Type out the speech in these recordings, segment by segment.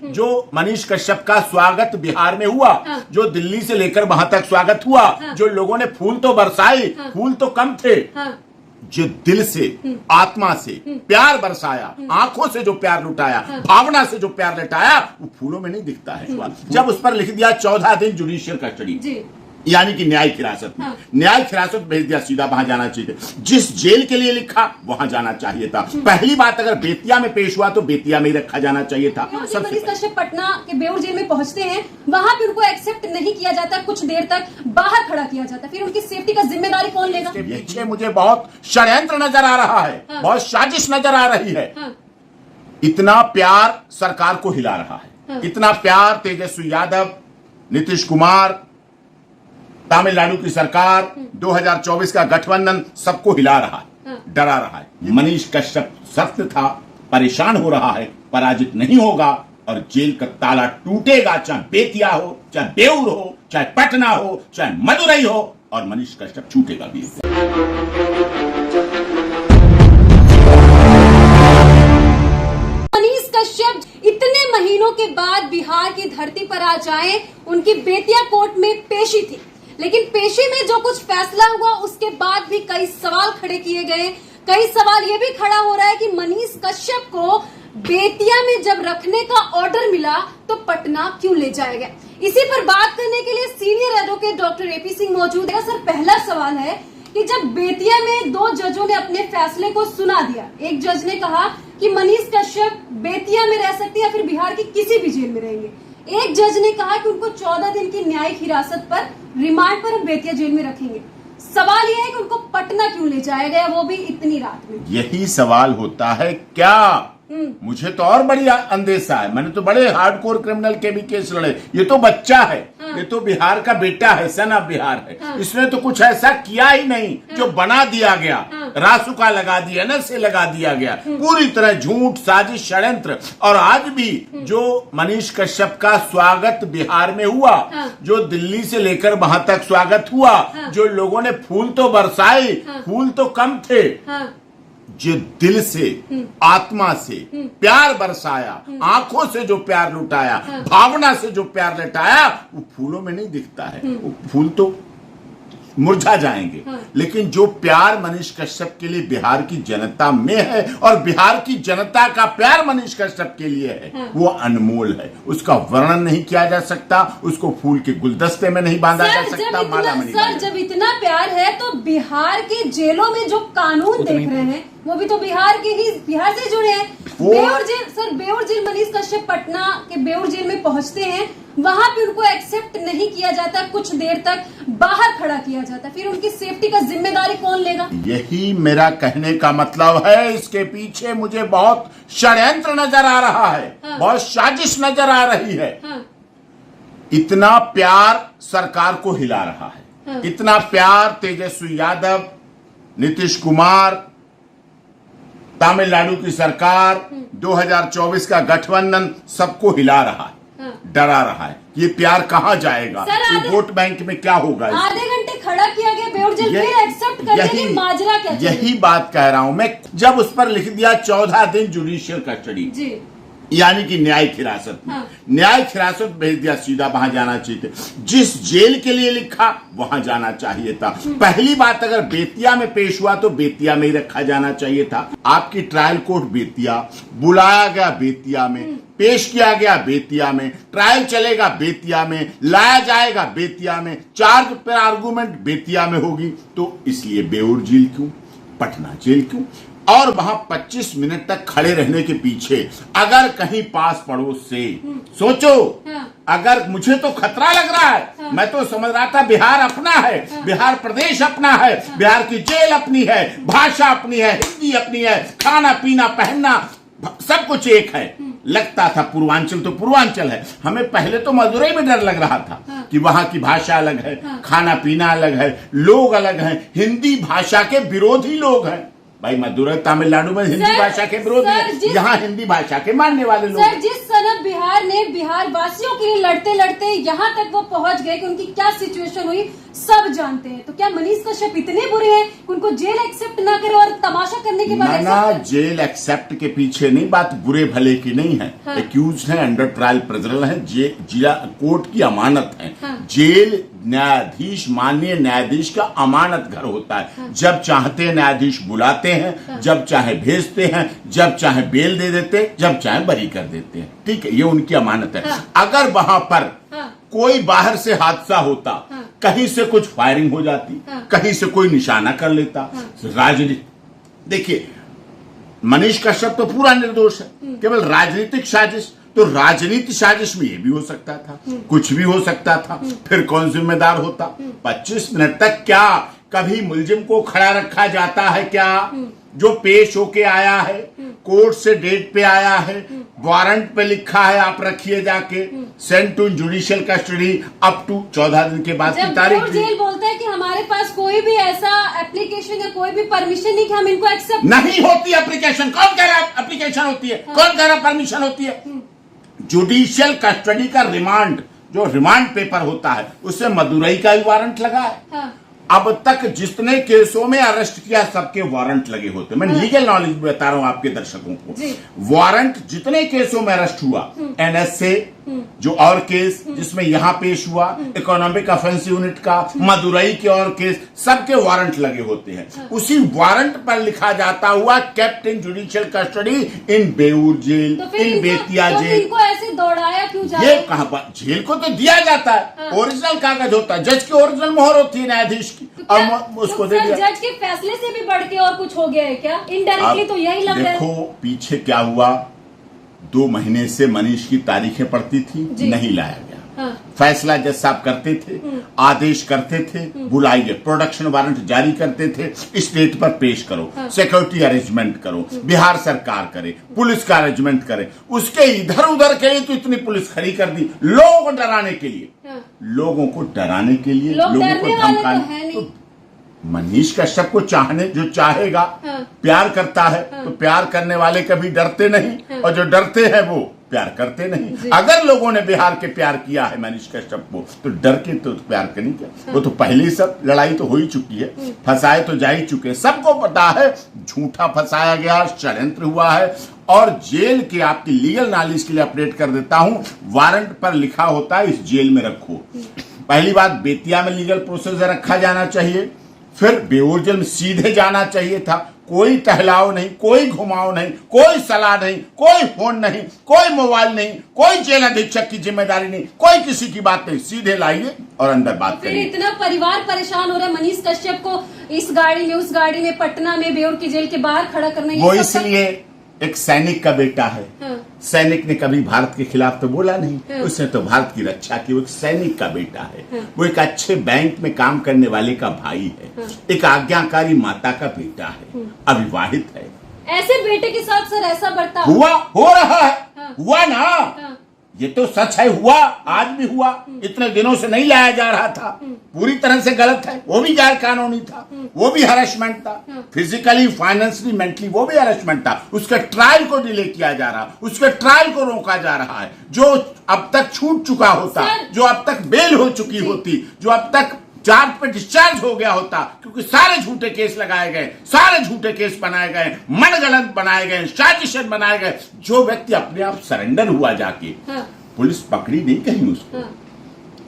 जो मनीष कश्यप का स्वागत बिहार में हुआ, जो दिल्ली से लेकर वहां तक स्वागत हुआ, जो लोगों ने फूल तो बरसाए, फूल तो कम थे, जो दिल से आत्मा से प्यार बरसाया, आंखों से जो प्यार लुटाया, भावना से जो प्यार लुटाया, वो फूलों में नहीं दिखता है। जब उस पर लिख दिया 14 दिन जुडिशियल कस्टडी, यानी कि न्यायिक हिरासत में, न्यायिक हिरासत भेज दिया, सीधा वहां जाना चाहिए। जिस जेल के लिए लिखा वहां जाना चाहिए था। पहली बात, अगर बेतिया में पेश हुआ तो बेतिया में ही रखा जाना चाहिए था। मनीष कश्यप पटना के बेउर जेल में पहुंचते हैं, वहां पे उनको एक्सेप्ट नहीं किया जाता, कुछ देर तक बाहर खड़ा किया जाता, फिर उनकी सेफ्टी का जिम्मेदारी कौन लेगा? पीछे मुझे बहुत षड्यंत्र नजर आ रहा है, बहुत साजिश नजर आ रही है। इतना प्यार सरकार को हिला रहा है, इतना प्यार तेजस्वी यादव, नीतीश कुमार, तमिलनाडु की सरकार, 2024 का गठबंधन सबको हिला रहा है, डरा रहा है। मनीष कश्यप सत्य था, परेशान हो रहा है, पराजित नहीं होगा और जेल का ताला टूटेगा, चाहे बेतिया हो, चाहे बेउर हो, चाहे पटना हो, चाहे मदुरई हो, और मनीष कश्यप छूटेगा भी। मनीष कश्यप इतने महीनों के बाद बिहार की धरती पर आ जाएं, उनकी बेतिया कोर्ट में पेशी थी, लेकिन पेशी में जो कुछ फैसला हुआ उसके बाद भी कई सवाल खड़े किए गए। कई सवाल ये भी खड़ा हो रहा है कि मनीष कश्यप को बेतिया में जब रखने का ऑर्डर मिला तो पटना क्यों ले जाया गया? इसी पर बात करने के लिए senior advocate doctor AP Singh मौजूद है। सर, पहला सवाल है कि जब बेतिया में 2 जजों ने अपने फैसले को सुना दिया, एक जज ने कहा कि मनीष कश्यप बेतिया में रह सकते हैं या फिर बिहार की किसी भी जेल में रहेंगे, एक जज ने कहा कि उनको 14 दिन की न्यायिक हिरासत पर, रिमांड पर हम बेतिया जेल में रखेंगे। सवाल यह है कि उनको पटना क्यों ले जाया गया, वो भी इतनी रात में? यही सवाल होता है क्या? मुझे तो और बड़ी अंदेशा है। मैंने तो बड़े हार्डकोर क्रिमिनल के भी केस लड़े। ये तो बच्चा है, ये तो बिहार का बेटा है, सन ऑफ बिहार है। इसने तो कुछ ऐसा किया ही नहीं जो बना दिया गया, रासुका लगा दिया, नशे लगा दिया गया, पूरी तरह झूठ, साजिश, षड्यंत्र। और आज भी जो मनीष कश्यप का स्वागत बिहार में हुआ, जो दिल्ली से लेकर वहां तक स्वागत हुआ, जो लोगों ने फूल तो बरसाए, फूल तो कम थे, जो दिल से आत्मा से प्यार बरसाया, आंखों से जो प्यार लुटाया, भावना से जो प्यार लुटाया, वो फूलों में नहीं दिखता है। वो फूल तो मुरझा जाएंगे, लेकिन जो प्यार मनीष कश्यप के लिए बिहार की जनता में है और बिहार की जनता का प्यार मनीष कश्यप के लिए है, वो अनमोल है। उसका वर्णन नहीं किया जा सकता, उसको फूल के गुलदस्ते में नहीं बांधा जा सकता, माला में नहीं। सर, जब इतना प्यार है तो बिहार के जेलों में जो कानून देख रहे हैं वो भी तो बिहार से जुड़े हैं। Beur jail, sir, Beur jail, Manish Kashyap Patna के बेउर जेल में पहुंचते हैं, वहां पे उनको एक्सेप्ट नहीं किया जाता, कुछ देर तक बाहर खड़ा किया जाता, फिर उनकी सेफ्टी का जिम्मेदारी कौन लेगा? यही मेरा कहने का मतलब है। इसके पीछे मुझे बहुत षड्यंत्र नजर आ रहा है, बहुत साजिश नजर आ रही है। इतना प्यार सरकार को हिला रहा है, इतना प्यार तेजस्वी यादव, नीतीश कुमार, तमिलनाडु की सरकार, 2024 का गठबंधन सबको हिला रहा है, डरा रहा है। ये प्यार कहां जाएगा? वोट बैंक में क्या होगा? आधे घंटे खड़ा किया गया बेउर जेल, फिर एक्सेप्ट करने की माजरा क्या? यही बात कह रहा हूं मैं। जब उस पर लिख दिया 14 दिन जुडिशियल कस्टडी, यानी कि न्यायिक हिरासत में, न्यायिक हिरासत भेज दिया, सीधा वहां जाना चाहिए। जिस जेल के लिए लिखा वहां जाना चाहिए था। पहली बात, अगर बेतिया में पेश हुआ तो बेतिया में ही रखा जाना चाहिए था। आपकी ट्रायल कोर्ट बेतिया, बुलाया गया बेतिया में, पेश किया गया बेतिया में, ट्रायल चलेगा बेतिया में, लाया जाएगा बेतिया में, चार्ज पर आर्गूमेंट बेतिया में होगी। तो इसलिए बेउर जेल क्यों, पटना जेल क्यों? और वहां 25 मिनट तक खड़े रहने के पीछे अगर कहीं पास पड़ोस से सोचो, अगर मुझे तो खतरा लग रहा है। मैं तो समझ रहा था बिहार अपना है, बिहार प्रदेश अपना है, बिहार की जेल अपनी है, भाषा अपनी है, हिंदी अपनी है, खाना पीना पहनना सब कुछ एक है। लगता था पूर्वांचल तो पूर्वांचल है। हमें पहले तो मदुरई में डर लग रहा था कि वहां की भाषा अलग है, खाना पीना अलग है, लोग अलग हैं, हिंदी भाषा के विरोधी लोग हैं। भाई मदुरई तमिलनाडु में हिंदी सर, भाषा के विरोधी सर, है, यहाँ हिंदी भाषा के मानने वाले लोग सर, जिस तरह बिहार ने बिहार वासियों के लिए लड़ते लड़ते यहाँ तक वो पहुंच गए कि उनकी क्या सिचुएशन हुई सब जानते हैं। तो क्या मनीष कश्यप इतने बुरे हैं कि उनको जेल एक्सेप्ट ना करे और तमाशा करने के बाद ना ऐसा करे? जेल एक्सेप्ट के पीछे नहीं, बात बुरे भले की नहीं है। हाँ। एक्यूज है, अंडर ट्रायल प्रिजनर है, जिला कोर्ट की अमानत है। हाँ। जेल न्यायाधीश, माननीय न्यायाधीश का अमानत घर होता है। हाँ। जब चाहते हैं न्यायाधीश बुलाते हैं, हाँ। जब चाहे भेजते हैं, जब चाहे बेल दे देते हैं, जब चाहे बरी कर देते हैं। ठीक है, ये उनकी अमानत है। हाँ। अगर वहां पर हाँ। कोई बाहर से हादसा होता, हाँ। कहीं से कुछ फायरिंग हो जाती, हाँ। कहीं से कोई निशाना कर लेता, हाँ। राजनीति, देखिए मनीष कश्यप तो पूरा निर्दोष है, केवल राजनीतिक साजिश। तो राजनीतिक साजिश में ये भी हो सकता था, कुछ भी हो सकता था, फिर कौन जिम्मेदार होता? 25 मिनट तक क्या कभी मुलजिम को खड़ा रखा जाता है क्या? जो पेश होके आया है, कोर्ट से डेट पे आया है, वारंट पे लिखा है आप रखिए जाके, sent to judicial custody up to 14 दिन के बाद की जब तारीख कोर्ट दी। जेल बोलता है कि हमारे पास कोई भी ऐसा एप्लीकेशन या कोई भी परमिशन नहीं कि हम इनको एक्सेप्ट नहीं होती एप्लीकेशन। कौन कह रहा एप्लीकेशन होती है? कौन कह रहा परमिशन होती है? जुडिशियल कस्टडी का रिमांड, जो रिमांड पेपर होता है, उससे मदुरई का भी वारंट लगा है। हाँ। अब तक जितने केसों में अरेस्ट किया सबके वारंट लगे होते। मैं लीगल नॉलेज बता रहा हूं आपके दर्शकों को। वारंट जितने केसों में अरेस्ट हुआ, एनएसए जो और केस जिसमें यहां पेश हुआ, इकोनॉमिक ऑफेंस यूनिट का, मदुरई के और केस, सबके वारंट लगे होते हैं। उसी वारंट पर लिखा जाता हुआ kept in judicial custody in Beur jail, तो फिर इन बेतिया जेल। इनको ऐसे दौड़ाया क्यों जा ये कहां पर? जेल को तो दिया जाता है, ओरिजिनल कागज होता है, जज की ओरिजिनल मोहर होती है न्यायाधीश की, और उसको दे दिया। जज के फैसले से भी बढ़ के और कुछ हो गया है क्या? इनडायरेक्टली तो यही लग रहा है। देखो पीछे क्या हुआ, 2 महीने से मनीष की तारीखें पड़ती थी, नहीं लाया गया। हाँ। फैसला जज साहब करते थे, आदेश करते थे, बुलाइए, प्रोडक्शन वारंट जारी करते थे, स्टेट पर पेश करो, सिक्योरिटी अरेंजमेंट करो, बिहार सरकार करे, पुलिस का अरेंजमेंट करे। उसके इधर उधर के लिए तो इतनी पुलिस खड़ी कर दी, लोगों को डराने के लिए, लोगों को डराने के लिए, लोगों को धमकाने। तो मनीष कश्यप को चाहने जो चाहेगा, प्यार करता है, तो प्यार करने वाले कभी डरते नहीं, और जो डरते हैं वो प्यार करते नहीं। अगर लोगों ने बिहार के प्यार किया है मनीष कश्यप को, तो डर के तो प्यार करेंगे। वो तो पहले ही सब लड़ाई तो हो ही चुकी है, फंसाए तो जा ही चुके हैं, सबको पता है झूठा फंसाया गया, षड्यंत्र हुआ है। और जेल के, आपकी लीगल नॉलेज के लिए अपडेट कर देता हूं, वारंट पर लिखा होता है इस जेल में रखो। पहली बात, बेतिया में लीगल प्रोसेस रखा जाना चाहिए, फिर बेऊर जेल में सीधे जाना चाहिए था। कोई टहलाव नहीं, कोई घुमाव नहीं, कोई सलाह नहीं, कोई फोन नहीं, कोई मोबाइल नहीं, कोई जेल अधीक्षक की जिम्मेदारी नहीं, कोई किसी की बात नहीं, सीधे लाइए और अंदर बात करिए। इतना परिवार परेशान हो रहा है, मनीष कश्यप को इस गाड़ी में, उस गाड़ी में, पटना में बेऊर की जेल के बाहर खड़ा करना, वो इसलिए एक सैनिक का बेटा है। हाँ। सैनिक ने कभी भारत के खिलाफ तो बोला नहीं, उसने तो भारत की रक्षा की। वो एक सैनिक का बेटा है, वो एक अच्छे बैंक में काम करने वाले का भाई है, एक आज्ञाकारी माता का बेटा है, अविवाहित है। ऐसे बेटे के साथ सर ऐसा बर्ताव हुआ, हो रहा है, हुआ ना, ये तो सच है, हुआ, आज भी हुआ। इतने दिनों से नहीं लाया जा रहा था, पूरी तरह से गलत है, वो भी गैर कानूनी था, वो भी हरेसमेंट था, फिजिकली, फाइनेंशियली, मेंटली, वो भी हरेसमेंट था। उसके ट्रायल को डिले किया जा रहा, उसके ट्रायल को रोका जा रहा है। जो अब तक छूट चुका होता, जो अब तक बेल हो चुकी होती, जो अब तक चार्ज पे डिस्चार्ज हो गया होता, क्योंकि सारे झूठे केस लगाए गए, सारे झूठे केस बनाए गए, मनगढ़ंत बनाए गए, साजिशन बनाए गए। जो व्यक्ति अपने आप सरेंडर हुआ जाके, पुलिस पकड़ी नहीं कहीं उसको,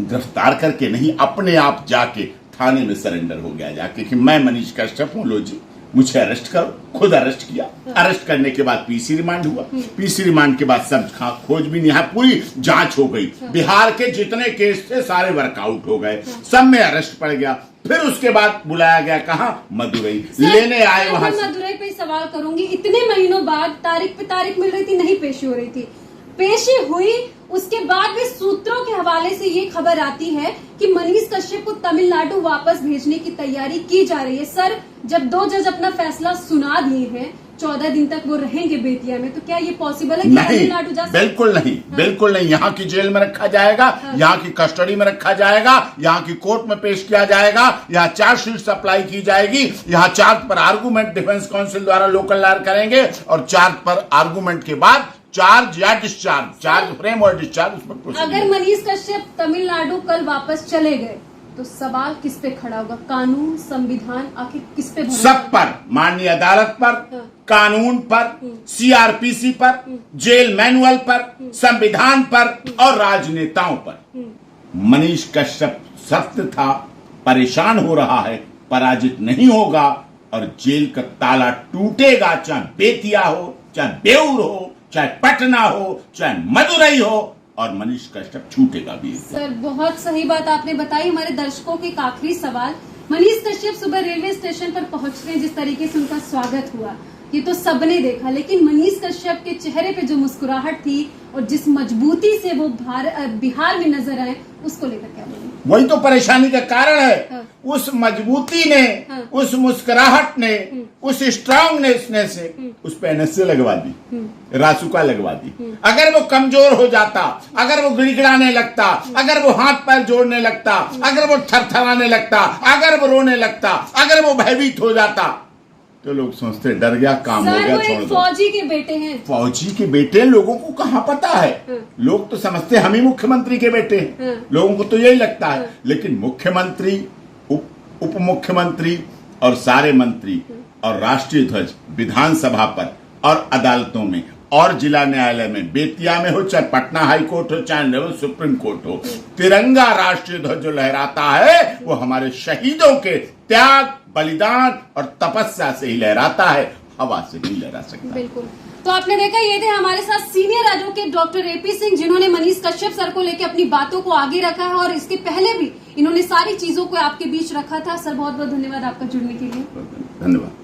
गिरफ्तार करके नहीं, अपने आप जाके थाने में सरेंडर हो गया जाके कि मैं मनीष कश्यप हूं, लो जी मुझे अरेस्ट करो। खुद अरेस्ट किया, अरेस्ट करने के बाद पीसी रिमांड हुआ, पीसी रिमांड के बाद सब खोजबीन, यहाँ पूरी जांच हो गई, बिहार के जितने केस थे सारे वर्कआउट हो गए, सब में अरेस्ट पड़ गया। फिर उसके बाद बुलाया गया, कहाँ? मदुरई लेने आए। वहां मदुरई पे सवाल करूंगी, इतने महीनों बाद तारीख पे तारीख मिल रही थी, नहीं पेशी हो रही थी, पेशी हुई, उसके बाद भी सूत्रों के हवाले से ये खबर आती है कि मनीष कश्यप को तमिलनाडु वापस भेजने की तैयारी की जा रही है। सर, जब 2 जज अपना फैसला सुना दिए हैं, 14 दिन तक वो रहेंगे बेतिया में, तो क्या ये पॉसिबल है कि नहीं, तमिलनाडु जा सकते? बिल्कुल नहीं, बिल्कुल नहीं। यहाँ की जेल में रखा जाएगा, यहाँ की कस्टडी में रखा जाएगा, यहाँ की कोर्ट में पेश किया जाएगा, यहाँ चार्जशीट सप्लाई की जाएगी, यहाँ चार्ज पर आर्गूमेंट डिफेंस काउंसिल द्वारा लोकल लायर करेंगे और चार्ज पर आर्गूमेंट के बाद चार्ज या डिस्चार्ज, चार्ज फ्रेम और डिस्चार्ज उस पर प्रोसीड अगर मनीष कश्यप तमिलनाडु कल वापस चले गए तो सवाल किस पे खड़ा होगा? कानून, संविधान, आखिर किस पे भरोसा? सब पर, माननीय अदालत पर, कानून पर, सीआरपीसी पर, जेल मैनुअल पर, संविधान पर और राजनेताओं पर। मनीष कश्यप सत्य था, परेशान हो रहा है, पराजित नहीं होगा और जेल का ताला टूटेगा, चाहे बेतिया हो, चाहे बेऊर हो, चाहे पटना हो, चाहे मदुरई हो, और मनीष कश्यप छूटेगा भी। सर बहुत सही बात आपने बताई। हमारे दर्शकों के एक आखिरी सवाल, मनीष कश्यप सुबह रेलवे स्टेशन पर पहुंचते हैं, जिस तरीके से उनका स्वागत हुआ ये तो सबने देखा, लेकिन मनीष कश्यप के चेहरे पे जो मुस्कुराहट थी और जिस मजबूती से वो बिहार में नजर आए, उसको लेकर क्या बोलेंगे? वही तो परेशानी का कारण है। उस मजबूती ने, उस मुस्कुराहट ने, उस स्ट्रांगनेस ने से उस पे एनएसए लगवा दी, रासुका लगवा दी। अगर वो कमजोर हो जाता, अगर वो गिड़गिड़ाने लगता, अगर वो हाथ पैर जोड़ने लगता, अगर वो थरथराने लगता, अगर वो रोने लगता, अगर वो भयभीत हो जाता, तो लोग सोचते डर गया, काम हो गया, छोड़ दो। फौजी के बेटे हैं, फौजी के बेटे, लोगों को कहाँ पता है? लोग तो समझते हम ही मुख्यमंत्री के बेटे हैं, लोगों को तो यही लगता है। लेकिन मुख्यमंत्री, उप मुख्यमंत्री और सारे मंत्री और राष्ट्रीय ध्वज विधानसभा पर और अदालतों में और जिला न्यायालय में, बेतिया में हो, चाहे पटना हाई कोर्ट हो, चाहे सुप्रीम कोर्ट हो, तिरंगा राष्ट्रीय ध्वज जो लहराता है वो हमारे शहीदों के त्याग, बलिदान और तपस्या से ही लहराता है, हवा से नहीं लहरा सकता। बिल्कुल। तो आपने देखा, ये थे हमारे साथ senior advocate doctor AP Singh, जिन्होंने मनीष कश्यप सर को लेकर अपनी बातों को आगे रखा है और इसके पहले भी इन्होंने सारी चीजों को आपके बीच रखा था। सर बहुत बहुत धन्यवाद आपका जुड़ने के लिए। धन्यवाद।